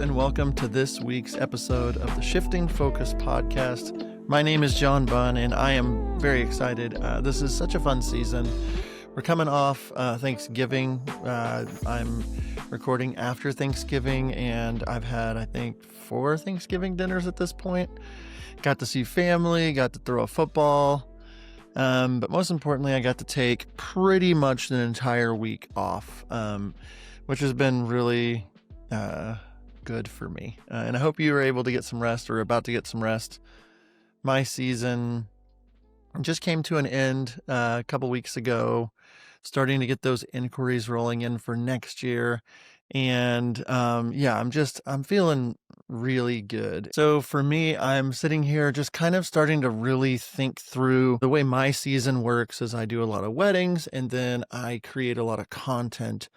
and welcome to this week's episode of the Shifting Focus podcast. My name is John Bunn, and I am very excited. This is such a fun season. We're coming off Thanksgiving. I'm recording after Thanksgiving, and I've had, I think, 4 Thanksgiving dinners at this point. Got to see family, got to throw a football, but most importantly, I got to take pretty much an entire week off, which has been really good for me. And I hope you were able to get some rest or about to get some rest. My season just came to an end a couple weeks ago, starting to get those inquiries rolling in for next year. And I'm feeling really good. So for me, I'm sitting here just kind of starting to really think through the way my season works as I do a lot of weddings, and then I create a lot of content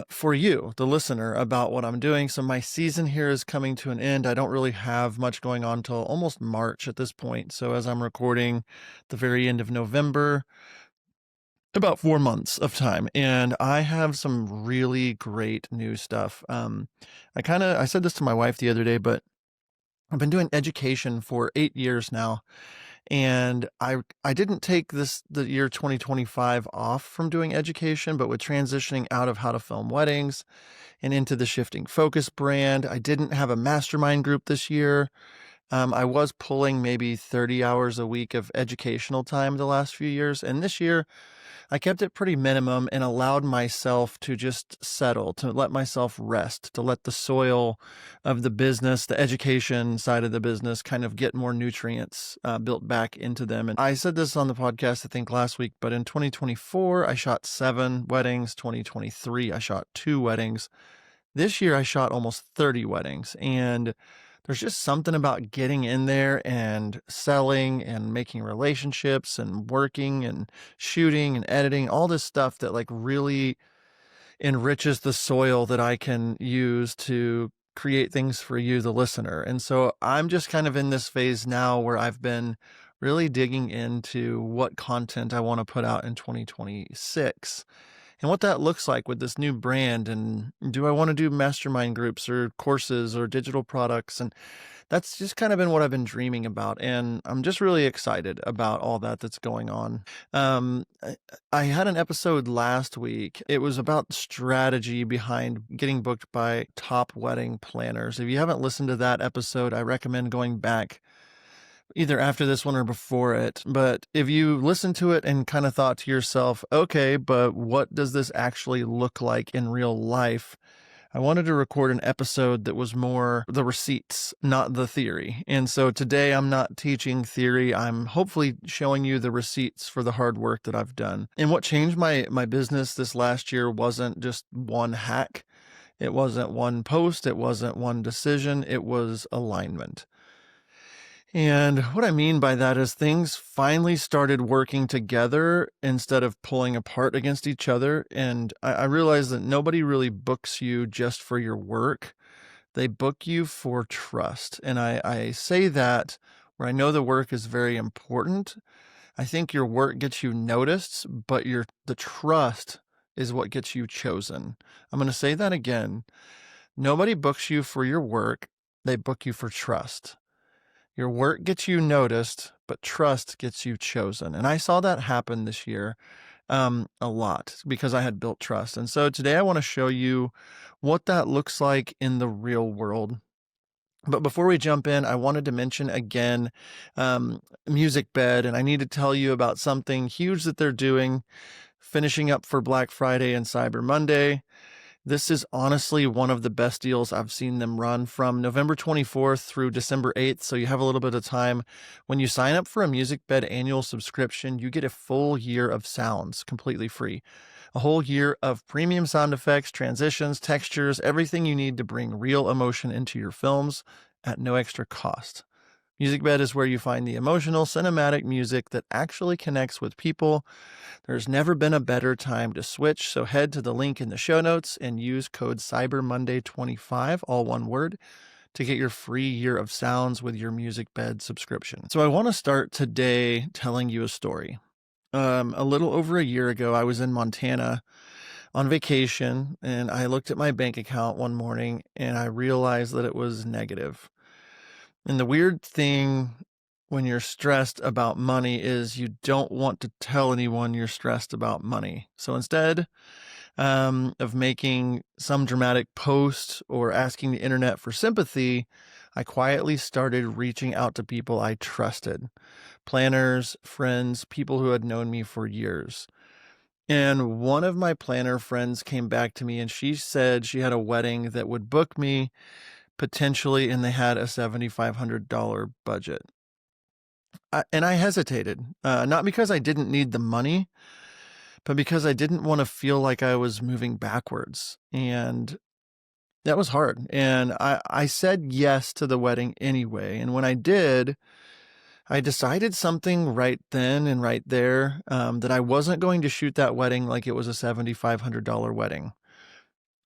for you, the listener, about what I'm doing. So my season here is coming to an end. I don't really have much going on till almost March at this point. So as I'm recording the very end of November, about 4 months of time, and I have some really great new stuff. I said this to my wife the other day, but I've been doing education for 8 years now. And I didn't take the year 2025 off from doing education, but with transitioning out of how to film weddings and into the Shifting Focus brand, I didn't have a mastermind group this year. I was pulling maybe 30 hours a week of educational time the last few years. And this year I kept it pretty minimum and allowed myself to just settle, to let myself rest, to let the soil of the business, the education side of the business, kind of get more nutrients built back into them. And I said this on the podcast, I think last week, but in 2024, I shot 7 weddings. 2023, I shot 2 weddings. This year, I shot almost 30 weddings. And there's just something about getting in there and selling and making relationships and working and shooting and editing, all this stuff that like really enriches the soil that I can use to create things for you, the listener. And so I'm just kind of in this phase now where I've been really digging into what content I want to put out in 2026. And what that looks like with this new brand, and do I want to do mastermind groups or courses or digital products? And that's just kind of been what I've been dreaming about. And I'm just really excited about all that's going on. I had an episode last week. It was about strategy behind getting booked by top wedding planners. If you haven't listened to that episode, I recommend going back either after this one or before it. But if you listen to it and kind of thought to yourself, okay, but what does this actually look like in real life? I wanted to record an episode that was more the receipts, not the theory. And so today I'm not teaching theory. I'm hopefully showing you the receipts for the hard work that I've done. And what changed my business this last year wasn't just one hack. It wasn't one post. It wasn't one decision. It was alignment. And what I mean by that is things finally started working together instead of pulling apart against each other. And I realized that nobody really books you just for your work. They book you for trust. And I say that where I know the work is very important. I think your work gets you noticed, but the trust is what gets you chosen. I'm going to say that again. Nobody books you for your work. They book you for trust. Your work gets you noticed, but trust gets you chosen. And I saw that happen this year a lot because I had built trust. And so today I want to show you what that looks like in the real world. But before we jump in, I wanted to mention again Music Bed, and I need to tell you about something huge that they're doing, finishing up for Black Friday and Cyber Monday. This is honestly one of the best deals I've seen them run from November 24th through December 8th. So you have a little bit of time. When you sign up for a Music Bed annual subscription, you get a full year of sounds completely free. A whole year of premium sound effects, transitions, textures, everything you need to bring real emotion into your films at no extra cost. Music Bed is where you find the emotional, cinematic music that actually connects with people. There's never been a better time to switch, so head to the link in the show notes and use code CYBERMONDAY25, all one word, to get your free year of sounds with your Music Bed subscription. So I want to start today telling you a story. A little over a year ago, I was in Montana on vacation, and I looked at my bank account one morning and I realized that it was negative. And the weird thing when you're stressed about money is you don't want to tell anyone you're stressed about money. So instead of making some dramatic post or asking the internet for sympathy, I quietly started reaching out to people I trusted, planners, friends, people who had known me for years. And one of my planner friends came back to me and she said she had a wedding that would book me potentially, and they had a $7,500 budget. And I hesitated, not because I didn't need the money, but because I didn't want to feel like I was moving backwards. And that was hard. And I said yes to the wedding anyway. And when I did, I decided something right then and right there, that I wasn't going to shoot that wedding like it was a $7,500 wedding.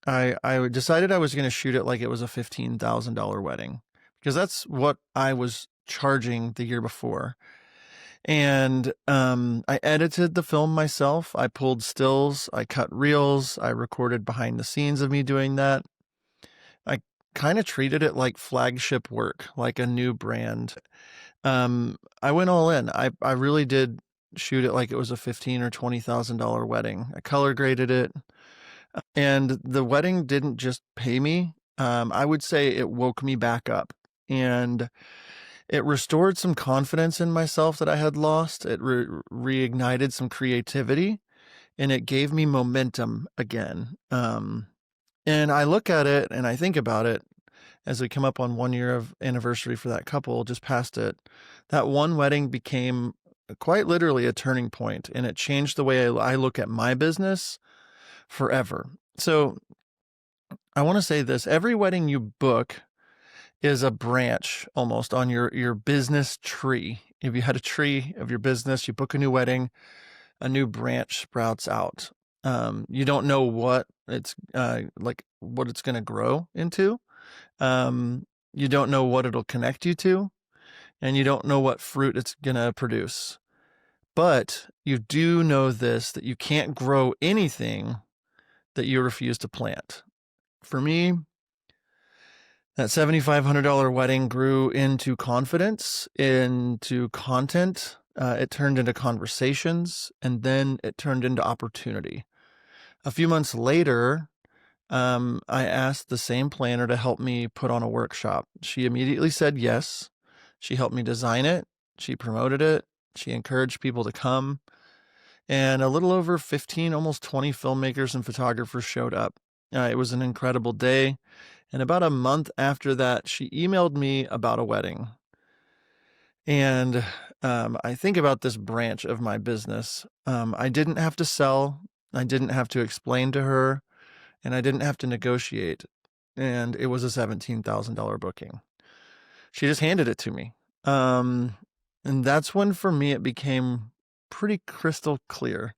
I decided I was going to shoot it like it was a $15,000 wedding, because that's what I was charging the year before. And I edited the film myself. I pulled stills, I cut reels, I recorded behind the scenes of me doing that. I kind of treated it like flagship work, like a new brand. I went all in. I really did shoot it like it was a $15,000 or $20,000 wedding. I color graded it, and the wedding didn't just pay me. I would say it woke me back up, and it restored some confidence in myself that I had lost. It reignited some creativity, and it gave me momentum again. And I look at it and I think about it as we come up on 1 year of anniversary for that couple, just past it. That one wedding became quite literally a turning point, and it changed the way I look at my business forever. So I want to say this: every wedding you book is a branch almost on your business tree. If you had a tree of your business, you book a new wedding, a new branch sprouts out. You don't know what it's what it's going to grow into. You don't know what it'll connect you to, and you don't know what fruit it's going to produce. But you do know this, that you can't grow anything that you refuse to plant. For me, that $7,500 wedding grew into confidence, into content. It turned into conversations, and then it turned into opportunity. A few months later, I asked the same planner to help me put on a workshop. She immediately said yes. She helped me design it. She promoted it. She encouraged people to come. And a little over 15, almost 20 filmmakers and photographers showed up. It was an incredible day. And about a month after that, she emailed me about a wedding. And I think about this branch of my business. I didn't have to sell. I didn't have to explain to her. And I didn't have to negotiate. And it was a $17,000 booking. She just handed it to me. And that's when, for me, it became pretty crystal clear.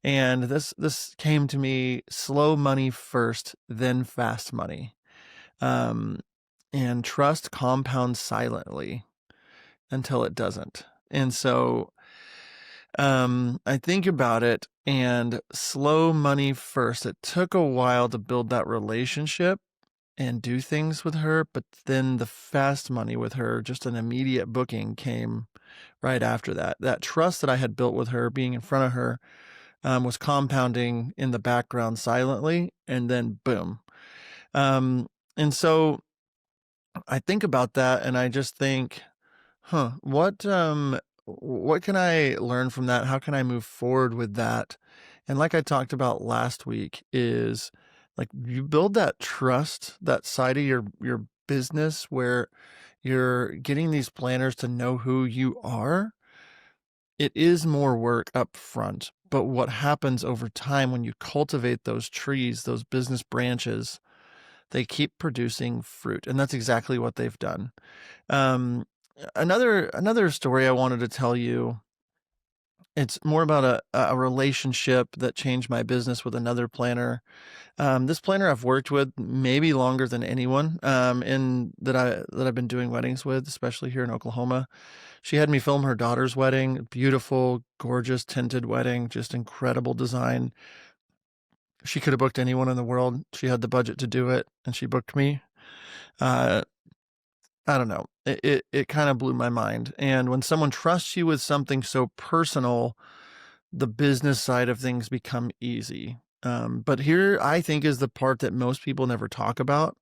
And this came to me: slow money first, then fast money. And trust compounds silently until it doesn't. And so I think about it, and slow money first. It took a while to build that relationship and do things with her, but then the fast money with her, just an immediate booking, came right after that. That trust that I had built with her, being in front of her, was compounding in the background silently, and then boom. And so I think about that, and I just think, what can I learn from that? How can I move forward with that? And like I talked about last week, is like, you build that trust, that side of your business where you're getting these planners to know who you are. It is more work up front, but what happens over time when you cultivate those trees, those business branches, they keep producing fruit. And that's exactly what they've done. Another story I wanted to tell you, it's more about a relationship that changed my business with another planner. This planner I've worked with maybe longer than anyone, that I've been doing weddings with, especially here in Oklahoma. She had me film her daughter's wedding. Beautiful, gorgeous, tinted wedding, just incredible design. She could have booked anyone in the world. She had the budget to do it, and she booked me. Uh, I don't know. It kind of blew my mind. And when someone trusts you with something so personal, the business side of things become easy. But here, I think, is the part that most people never talk about,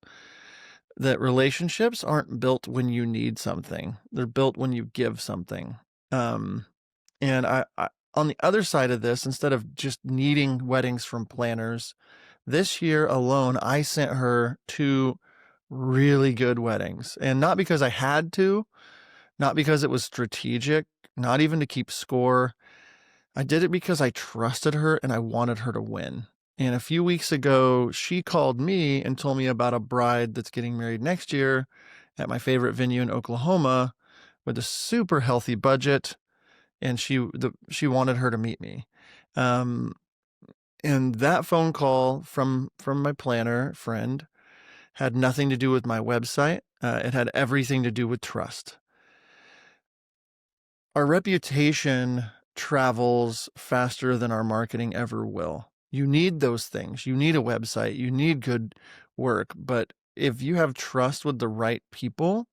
that relationships aren't built when you need something. They're built when you give something. Um, and I, on the other side of this, instead of just needing weddings from planners, this year alone, I sent her 2 really good weddings. And not because I had to, not because it was strategic, not even to keep score. I did it because I trusted her and I wanted her to win. And a few weeks ago, she called me and told me about a bride that's getting married next year at my favorite venue in Oklahoma with a super healthy budget. And she wanted her to meet me. Um, and that phone call from my planner friend had nothing to do with my website. It had everything to do with trust. Our reputation travels faster than our marketing ever will. You need those things. You need a website. You need good work. But if you have trust with the right people,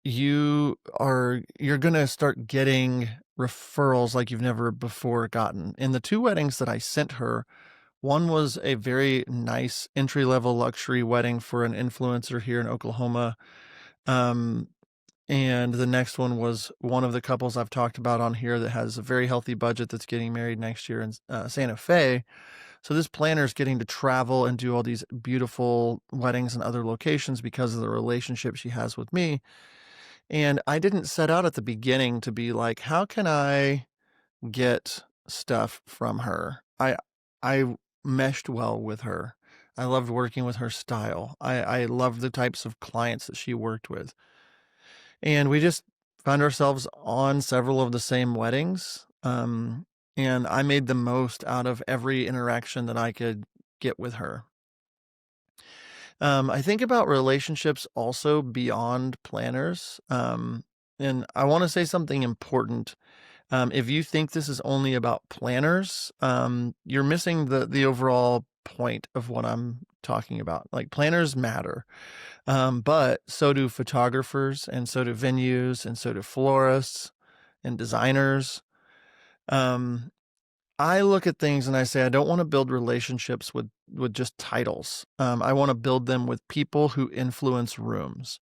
you're going to start getting referrals like you've never before gotten. In the 2 weddings that I sent her, one was a very nice entry-level luxury wedding for an influencer here in Oklahoma. And the next one was one of the couples I've talked about on here that has a very healthy budget that's getting married next year in Santa Fe. So this planner is getting to travel and do all these beautiful weddings in other locations because of the relationship she has with me. And I didn't set out at the beginning to be like, how can I get stuff from her? I meshed well with her. I loved working with her style. I loved the types of clients that she worked with. And we just found ourselves on several of the same weddings. And I made the most out of every interaction that I could get with her. I think about relationships also beyond planners. And I want to say something important. If you think this is only about planners, you're missing the overall point of what I'm talking about. Like, planners matter. But so do photographers, and so do venues, and so do florists and designers. I look at things and I say, I don't want to build relationships with just titles. I want to build them with people who influence rooms.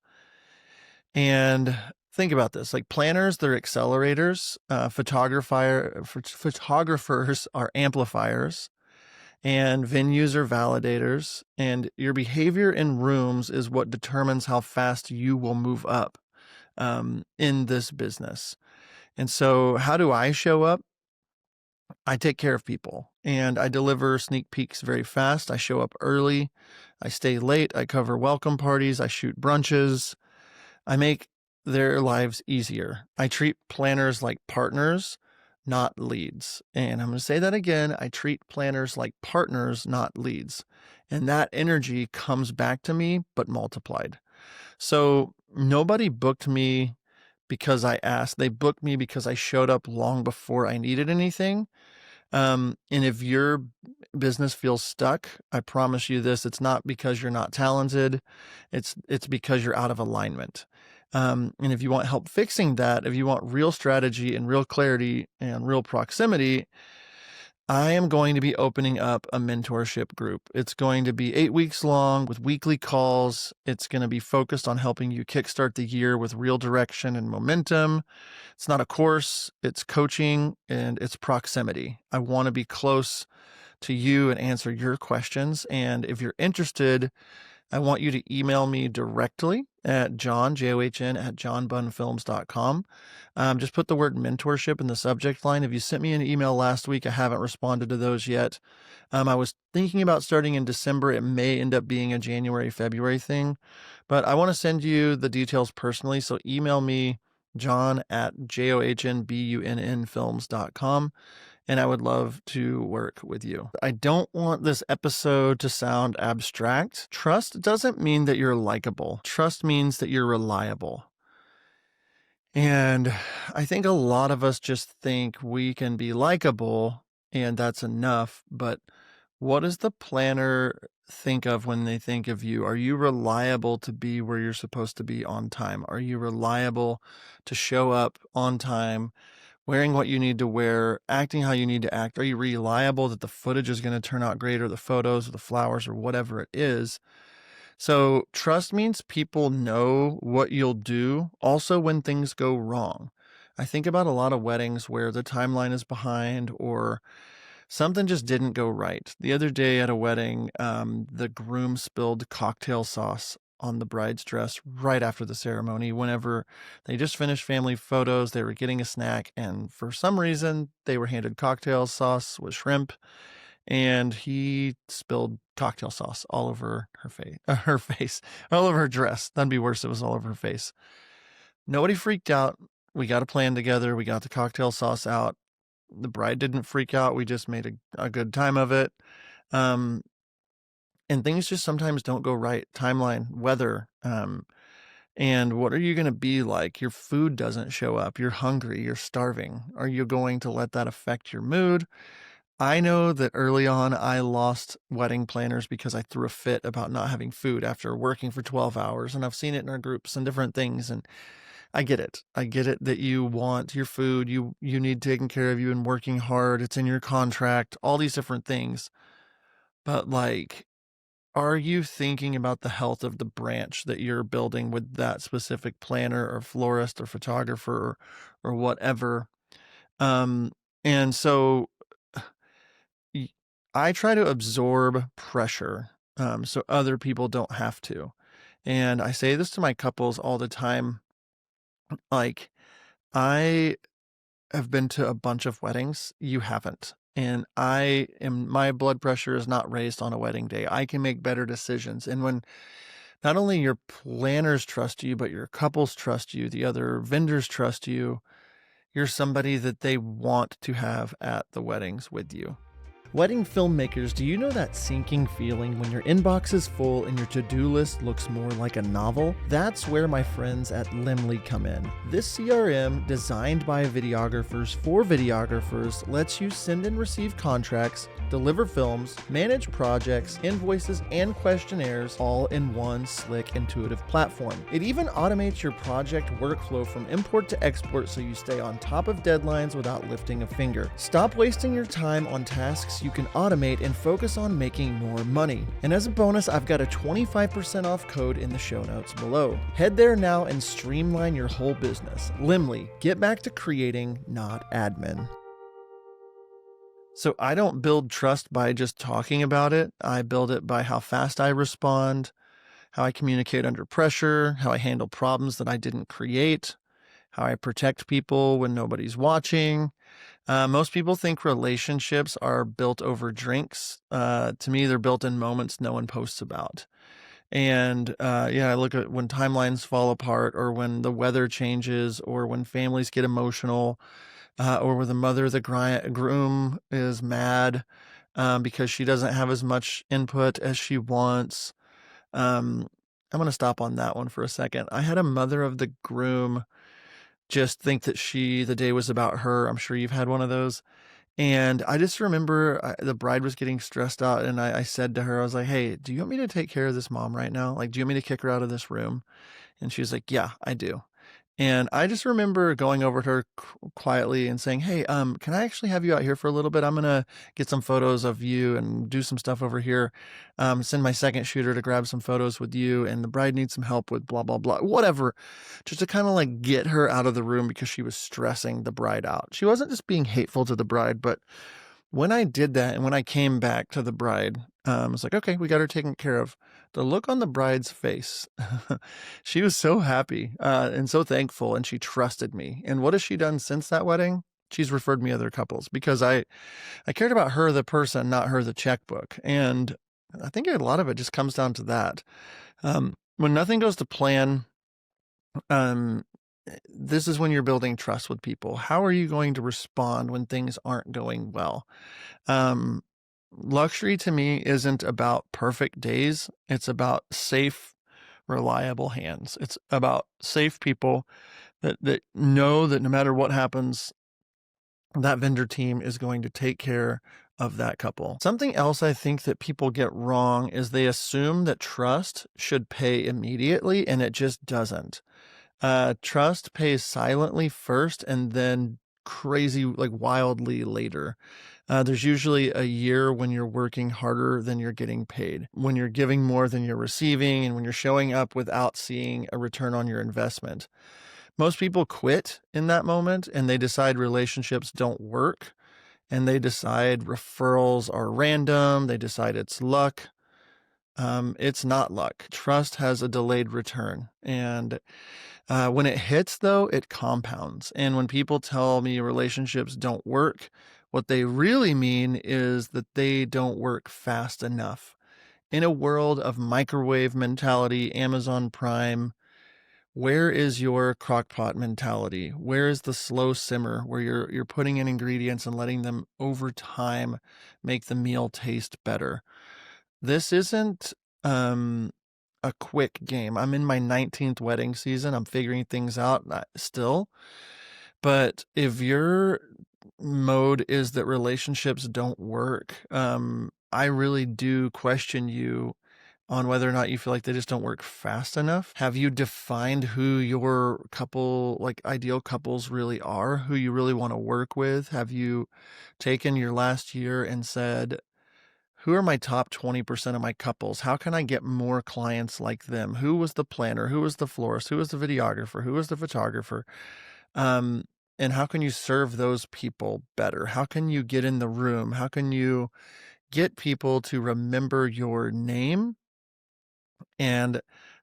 And think about this, like, planners, they're accelerators. Photographers are amplifiers, and venues are validators. And your behavior in rooms is what determines how fast you will move up in this business. And so, how do I show up? I take care of people, and I deliver sneak peeks very fast. I show up early. I stay late. I cover welcome parties. I shoot brunches. I make their lives easier. I treat planners like partners, not leads. And I'm going to say that again. I treat planners like partners, not leads. And that energy comes back to me, but multiplied. So nobody booked me because I asked. They booked me because I showed up long before I needed anything. And if your business feels stuck, I promise you this, it's not because you're not talented. It's because you're out of alignment. And if you want help fixing that, if you want real strategy and real clarity and real proximity, I am going to be opening up a mentorship group. It's going to be 8 weeks long with weekly calls. It's going to be focused on helping you kickstart the year with real direction and momentum. It's not a course, it's coaching, and it's proximity. I want to be close to you and answer your questions. And if you're interested, I want you to email me directly at John, John, at johnbunnfilms.com. Just put the word mentorship in the subject line. If you sent me an email last week, I haven't responded to those yet. I was thinking about starting in December. It may end up being a January, February thing, but I want to send you the details personally. So email me, John at johnbunnfilms.com. And I would love to work with you. I don't want this episode to sound abstract. Trust doesn't mean that you're likable. Trust means that you're reliable. And I think a lot of us just think we can be likable and that's enough. But what does the planner think of when they think of you? Are you reliable to be where you're supposed to be on time? Are you reliable to show up on time, wearing what you need to wear, acting how you need to act? Are you reliable that the footage is going to turn out great, or the photos or the flowers or whatever it is? So trust means people know what you'll do also when things go wrong. I think about a lot of weddings where the timeline is behind or something just didn't go right. The other day at a wedding, the groom spilled cocktail sauce on the bride's dress right after the ceremony. Whenever they just finished family photos, they were getting a snack, and for some reason, they were handed cocktail sauce with shrimp, and he spilled cocktail sauce all over her face, all over her dress. That'd be worse. It was all over her face. Nobody freaked out. We got a plan together. We got the cocktail sauce out. The bride didn't freak out. We just made a good time of it. Um, and things just sometimes don't go right. Timeline, weather, and what are you going to be like? Your food doesn't show up. You're hungry. You're starving. Are you going to let that affect your mood? I know that early on I lost wedding planners because I threw a fit about not having food after working for 12 hours. And I've seen it in our groups and different things. And I get it. I get it that you want your food. You need taken care of. You and working hard. It's in your contract, all these different things. But like, are you thinking about the health of the branch that you're building with that specific planner or florist or photographer or whatever? Um, and so I try to absorb pressure so other people don't have to. And I say this to my couples all the time. Like, I have been to a bunch of weddings. You haven't. And my blood pressure is not raised on a wedding day. I can make better decisions. And when not only your planners trust you, but your couples trust you, the other vendors trust you, you're somebody that they want to have at the weddings with you. Wedding filmmakers, do you know that sinking feeling when your inbox is full and your to-do list looks more like a novel? That's where my friends at Limly come in. This CRM, designed by videographers for videographers, lets you send and receive contracts, deliver films, manage projects, invoices, and questionnaires all in one slick, intuitive platform. It even automates your project workflow from import to export so you stay on top of deadlines without lifting a finger. Stop wasting your time on tasks you can automate and focus on making more money. And as a bonus, I've got a 25% off code in the show notes below. Head there now and streamline your whole business. Limly, get back to creating, not admin. So I don't build trust by just talking about it. I build it by how fast I respond, how I communicate under pressure, how I handle problems that I didn't create, how I protect people when nobody's watching. Most people think relationships are built over drinks. To me, they're built in moments no one posts about. And I look at when timelines fall apart, or when the weather changes, or when families get emotional, or when the mother of the groom is mad because she doesn't have as much input as she wants. I'm going to stop on that one for a second. I had a mother of the groom just think that the day was about her. I'm sure you've had one of those. And I just remember the bride was getting stressed out, and I said to her, I was like, hey, do you want me to take care of this mom right now? Like, do you want me to kick her out of this room? And she was like, yeah, I do. And I just remember going over to her quietly and saying, hey, can I actually have you out here for a little bit? I'm going to get some photos of you and do some stuff over here. Send my second shooter to grab some photos with you. And the bride needs some help with blah, blah, blah, whatever. Just to kind of like get her out of the room because she was stressing the bride out. She wasn't just being hateful to the bride, but when I did that and when I came back to the bride, I was like, okay, we got her taken care of. The look on the bride's face, she was so happy and so thankful, and she trusted me. And what has she done since that wedding? She's referred me other couples because I cared about her, the person, not her, the checkbook. And I think a lot of it just comes down to that. When nothing goes to plan, this is when you're building trust with people. How are you going to respond when things aren't going well? Luxury to me isn't about perfect days. It's about safe, reliable hands. It's about safe people that know that no matter what happens, that vendor team is going to take care of that couple. Something else I think that people get wrong is they assume that trust should pay immediately, and it just doesn't. Trust pays silently first and then crazy, like wildly later. There's usually a year when you're working harder than you're getting paid, when you're giving more than you're receiving, and when you're showing up without seeing a return on your investment. Most people quit in that moment and they decide relationships don't work, and they decide referrals are random. They decide it's luck. It's not luck. Trust has a delayed return. And when it hits, though, it compounds. And when people tell me relationships don't work, what they really mean is that they don't work fast enough. In a world of microwave mentality, Amazon Prime, where is your crockpot mentality? Where is the slow simmer where you're putting in ingredients and letting them over time make the meal taste better? This isn't a quick game. I'm in my 19th wedding season. I'm figuring things out still. But if your mode is that relationships don't work, I really do question you on whether or not you feel like they just don't work fast enough. Have you defined who your couple, like ideal couples really are, who you really want to work with? Have you taken your last year and said, who are my top 20% of my couples? How can I get more clients like them? Who was the planner? Who was the florist? Who was the videographer? Who was the photographer? And how can you serve those people better? How can you get in the room? How can you get people to remember your name? And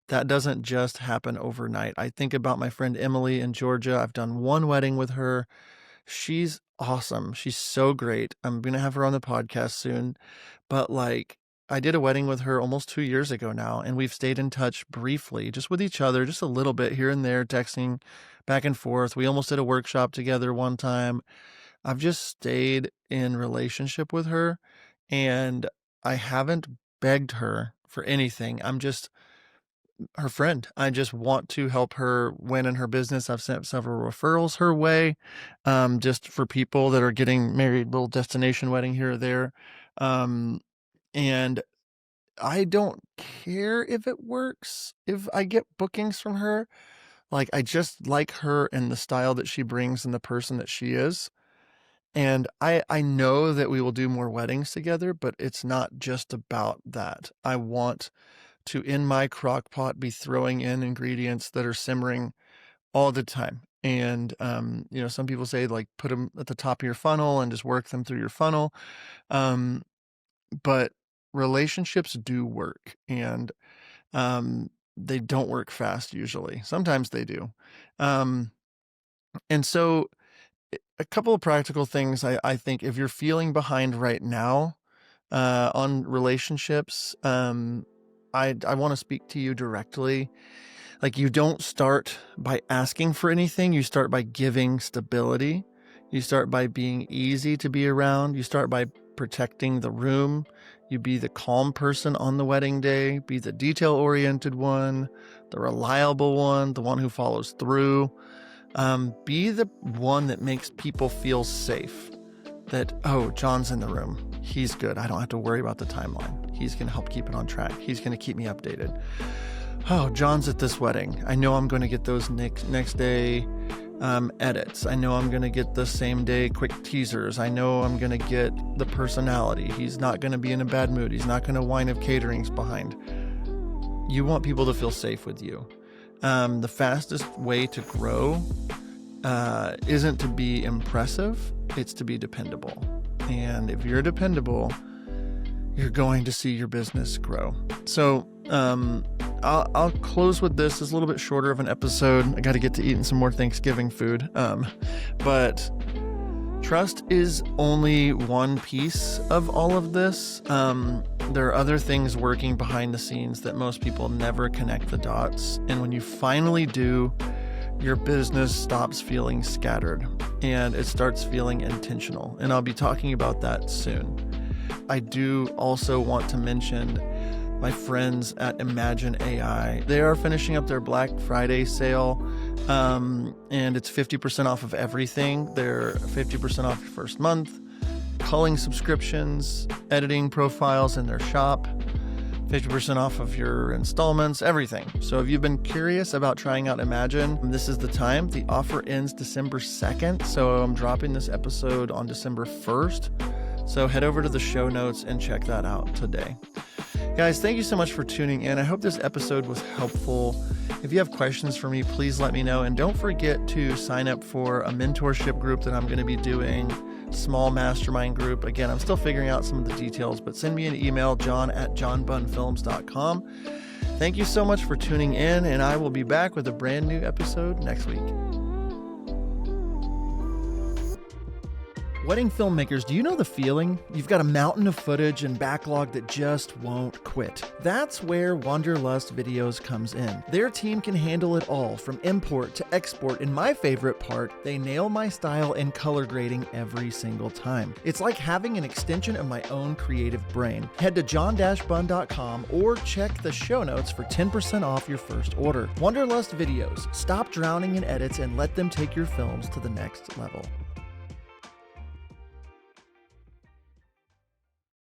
that doesn't just happen overnight. I think about my friend Emily in Georgia. I've done one wedding with her. She's awesome. She's so great. I'm going to have her on the podcast soon. But like, I did a wedding with her almost 2 years ago now, and we've stayed in touch briefly, just with each other, just a little bit here and there, texting back and forth. We almost did a workshop together one time. I've just stayed in relationship with her, and I haven't begged her for anything. I'm just her friend. I just want to help her win in her business. I've sent several referrals her way, just for people that are getting married, little destination wedding here or there. And I don't care if it works, if I get bookings from her. Like, I just like her and the style that she brings and the person that she is. And I know that we will do more weddings together, but it's not just about that. I want to, in my crock pot, be throwing in ingredients that are simmering all the time. And, some people say, like, put them at the top of your funnel and just work them through your funnel. But relationships do work, and they don't work fast usually. Sometimes they do. And so a couple of practical things I think if you're feeling behind right now on relationships, I want to speak to you directly. Like, you don't start by asking for anything. You start by giving stability. You start by being easy to be around. You start by protecting the room. You be the calm person on the wedding day, be the detail-oriented one, the reliable one, the one who follows through. Be the one that makes people feel safe. That, oh, John's in the room. He's good. I don't have to worry about the timeline. He's going to help keep it on track. He's going to keep me updated. Oh, John's at this wedding. I know I'm going to get those next day edits. I know I'm going to get the same day quick teasers. I know I'm going to get the personality. He's not going to be in a bad mood. He's not going to whine if catering's behind. You want people to feel safe with you. The fastest way to grow isn't to be impressive. It's to be dependable. And if you're dependable, you're going to see your business grow. So I'll close with this. It's a little bit shorter of an episode. I got to get to eating some more Thanksgiving food. But trust is only one piece of all of this. There are other things working behind the scenes that most people never connect the dots. And when you finally do, your business stops feeling scattered and it starts feeling intentional. And I'll be talking about that soon. I do also want to mention my friends at Imagine AI. They are finishing up their Black Friday sale. And it's 50% off of everything. They're 50% off your first month, culling subscriptions, editing profiles in their shop, 50% off of your installments, everything. So if you've been curious about trying out Imagine, this is the time. The offer ends December 2nd, so I'm dropping this episode on December 1st. So head over to the show notes and check that out today. Guys, thank you so much for tuning in. I hope this episode was helpful. If you have questions for me, please let me know. And don't forget to sign up for a mentorship group that I'm going to be doing, small mastermind group. Again, I'm still figuring out some of the details, but send me an email, john@johnbunnfilms.com. Thank you so much for tuning in, and I will be back with a brand new episode next week. Wedding filmmakers, do you know the feeling? You've got a mountain of footage and backlog that just won't quit. That's where Wanderlust Videos comes in. Their team can handle it all, from import to export, and my favorite part, they nail my style and color grading every single time. It's like having an extension of my own creative brain. Head to john-bunn.com or check the show notes for 10% off your first order. Wanderlust Videos. Stop drowning in edits and let them take your films to the next level.